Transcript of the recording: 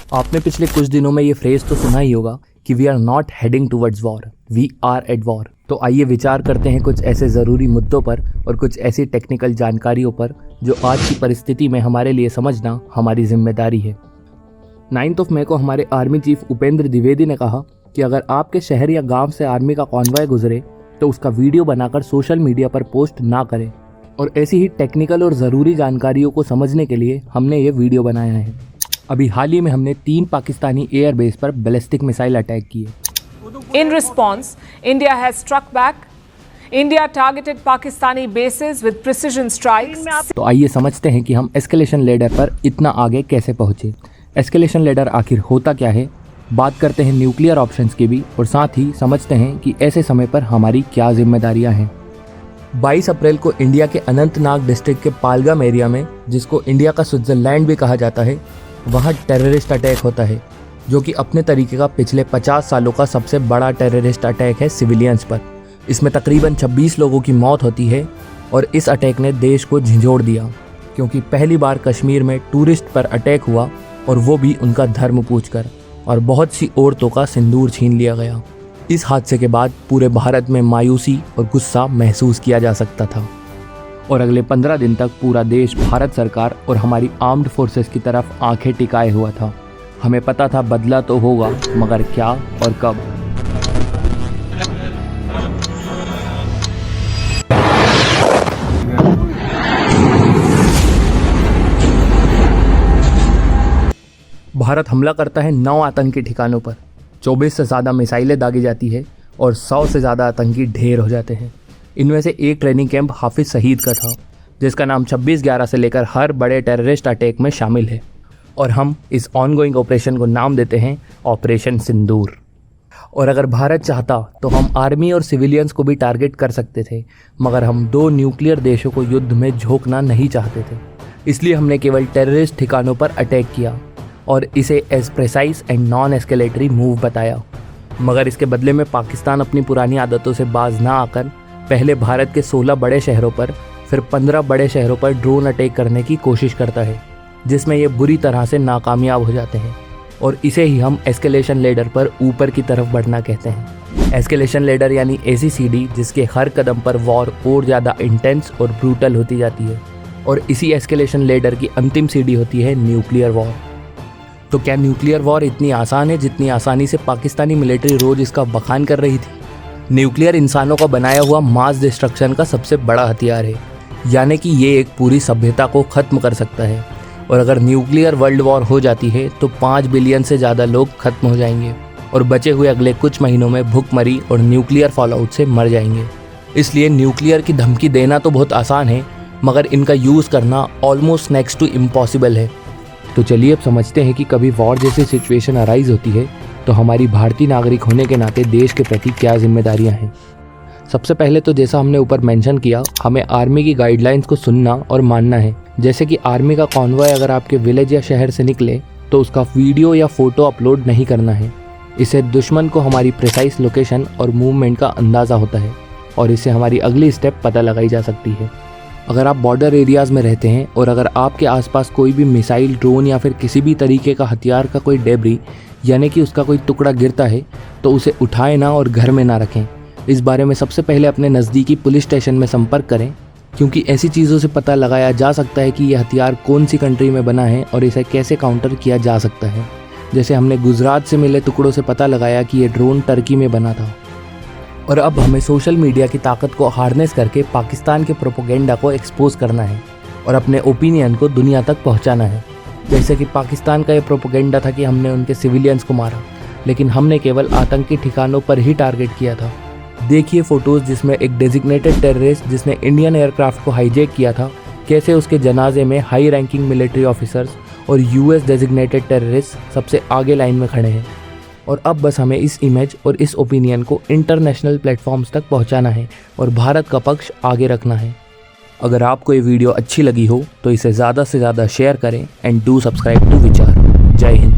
आपने पिछले कुछ दिनों में ये फ्रेज तो सुना ही होगा कि we are not heading towards war, we are at war. तो आइए विचार करते हैं कुछ ऐसे ज़रूरी मुद्दों पर और कुछ ऐसी टेक्निकल जानकारियों पर जो आज की परिस्थिति में हमारे लिए समझना हमारी जिम्मेदारी है। 9 मई को हमारे आर्मी चीफ उपेंद्र द्विवेदी ने कहा कि अगर आपके शहर या गांव से आर्मी का कॉन्वॉय गुजरे तो उसका वीडियो बनाकर सोशल मीडिया पर पोस्ट ना करें। और ऐसी ही टेक्निकल और ज़रूरी जानकारियों को समझने के लिए हमने ये वीडियो बनाया है। अभी हाल ही में हमने 3 पाकिस्तानी एयरबेस पर बैलिस्टिक मिसाइल अटैक किए। In response, India has struck back. India targeted Pakistani bases with precision strikes. तो आइए समझते हैं कि हम एस्केलेशन लेडर पर इतना आगे कैसे पहुंचे। एस्केलेशन लेडर आखिर होता क्या है, बात करते हैं न्यूक्लियर ऑप्शंस की भी और साथ ही समझते हैं कि ऐसे समय पर हमारी क्या जिम्मेदारियां हैं। 22 अप्रैल को इंडिया के अनंतनाग डिस्ट्रिक्ट के पालगम एरिया में, जिसको इंडिया का स्विट्जरलैंड भी कहा जाता है, वहाँ टेररिस्ट अटैक होता है जो कि अपने तरीके का पिछले 50 सालों का सबसे बड़ा टेररिस्ट अटैक है सिविलियंस पर। इसमें तकरीबन 26 लोगों की मौत होती है और इस अटैक ने देश को झंझोड़ दिया क्योंकि पहली बार कश्मीर में टूरिस्ट पर अटैक हुआ और वो भी उनका धर्म पूछकर, और बहुत सी औरतों का सिंदूर छीन लिया गया। इस हादसे के बाद पूरे भारत में मायूसी और गुस्सा महसूस किया जा सकता था और अगले 15 दिन तक पूरा देश भारत सरकार और हमारी आर्म्ड फोर्सेस की तरफ आंखें टिकाए हुआ था। हमें पता था बदला तो होगा, मगर क्या और कब। भारत हमला करता है 9 आतंकी ठिकानों पर, 24 से ज़्यादा मिसाइलें दागी जाती है और 100 से ज़्यादा आतंकी ढेर हो जाते हैं। इनमें से एक ट्रेनिंग कैंप हाफिज सईद का था जिसका नाम 26/11 से लेकर हर बड़े टेररिस्ट अटैक में शामिल है। और हम इस ऑनगोइंग ऑपरेशन को नाम देते हैं ऑपरेशन सिंदूर। और अगर भारत चाहता तो हम आर्मी और सिविलियंस को भी टारगेट कर सकते थे, मगर हम 2 न्यूक्लियर देशों को युद्ध में झोंकना नहीं चाहते थे। इसलिए हमने केवल टेररिस्ट ठिकानों पर अटैक किया और इसे as precise and non escalatory move बताया। मगर इसके बदले में पाकिस्तान अपनी पुरानी आदतों से बाज ना आकर पहले भारत के 16 बड़े शहरों पर, फिर 15 बड़े शहरों पर ड्रोन अटैक करने की कोशिश करता है, जिसमें ये बुरी तरह से नाकामयाब हो जाते हैं। और इसे ही हम एस्केलेशन लेडर पर ऊपर की तरफ बढ़ना कहते हैं। एस्केलेशन लेडर यानी ऐसी सीढ़ी जिसके हर कदम पर वॉर और ज़्यादा इंटेंस और ब्रूटल होती जाती है। और इसी एस्केलेशन लेडर की अंतिम सीढ़ी होती है न्यूक्लियर वॉर। तो क्या न्यूक्लियर वॉर इतनी आसान है जितनी आसानी से पाकिस्तानी मिलिट्री रोज इसका बखान कर रही थी? न्यूक्लियर इंसानों का बनाया हुआ मास डिस्ट्रक्शन का सबसे बड़ा हथियार है, यानी कि ये एक पूरी सभ्यता को ख़त्म कर सकता है। और अगर न्यूक्लियर वर्ल्ड वॉर हो जाती है तो 5 बिलियन से ज़्यादा लोग खत्म हो जाएंगे और बचे हुए अगले कुछ महीनों में भूखमरी और न्यूक्लियर फॉलआउट से मर जाएंगे। इसलिए न्यूक्लियर की धमकी देना तो बहुत आसान है, मगर इनका यूज़ करना ऑलमोस्ट नेक्स्ट टू इम्पॉसिबल है। तो चलिए अब समझते हैं कि कभी वॉर जैसी सिचुएशन अराइज होती है तो हमारी भारतीय नागरिक होने के नाते देश के प्रति क्या जिम्मेदारियां हैं। सबसे पहले तो जैसा हमने ऊपर मेंशन किया, हमें आर्मी की गाइडलाइंस को सुनना और मानना है। जैसे कि आर्मी का कॉन्वॉय अगर आपके विलेज या शहर से निकले तो उसका वीडियो या फोटो अपलोड नहीं करना है। इससे दुश्मन को हमारी प्रिसाइज लोकेशन और मूवमेंट का अंदाज़ा होता है और इससे हमारी अगली स्टेप पता लगाई जा सकती है। अगर आप बॉर्डर एरियाज़ में रहते हैं और अगर आपके आसपास कोई भी मिसाइल, ड्रोन या फिर किसी भी तरीके का हथियार का कोई डेब्री यानी कि उसका कोई टुकड़ा गिरता है तो उसे उठाएं ना और घर में ना रखें। इस बारे में सबसे पहले अपने नज़दीकी पुलिस स्टेशन में संपर्क करें, क्योंकि ऐसी चीज़ों से पता लगाया जा सकता है कि यह हथियार कौन सी कंट्री में बना है और इसे कैसे काउंटर किया जा सकता है। जैसे हमने गुजरात से मिले टुकड़ों से पता लगाया कि ये ड्रोन टर्की में बना था। और अब हमें सोशल मीडिया की ताकत को हार्नेस करके पाकिस्तान के प्रोपोगेंडा को एक्सपोज करना है और अपने ओपिनियन को दुनिया तक पहुंचाना है। जैसे कि पाकिस्तान का ये प्रोपोगेंडा था कि हमने उनके सिविलियंस को मारा, लेकिन हमने केवल आतंकी ठिकानों पर ही टारगेट किया था। देखिए फ़ोटोज़ जिसमें एक डेजिग्नेटेड टेररिस्ट जिसने इंडियन एयरक्राफ्ट को हाईजैक किया था, कैसे उसके जनाजे में हाई रैंकिंग मिलिट्री ऑफिसर्स और यूएस डेजिग्नेटेड टेररिस्ट सबसे आगे लाइन में खड़े हैं। और अब बस हमें इस इमेज और इस ओपिनियन को इंटरनेशनल प्लेटफॉर्म्स तक पहुंचाना है और भारत का पक्ष आगे रखना है। अगर आपको ये वीडियो अच्छी लगी हो तो इसे ज़्यादा से ज़्यादा शेयर करें एंड डू सब्सक्राइब टू विचार। जय हिंद।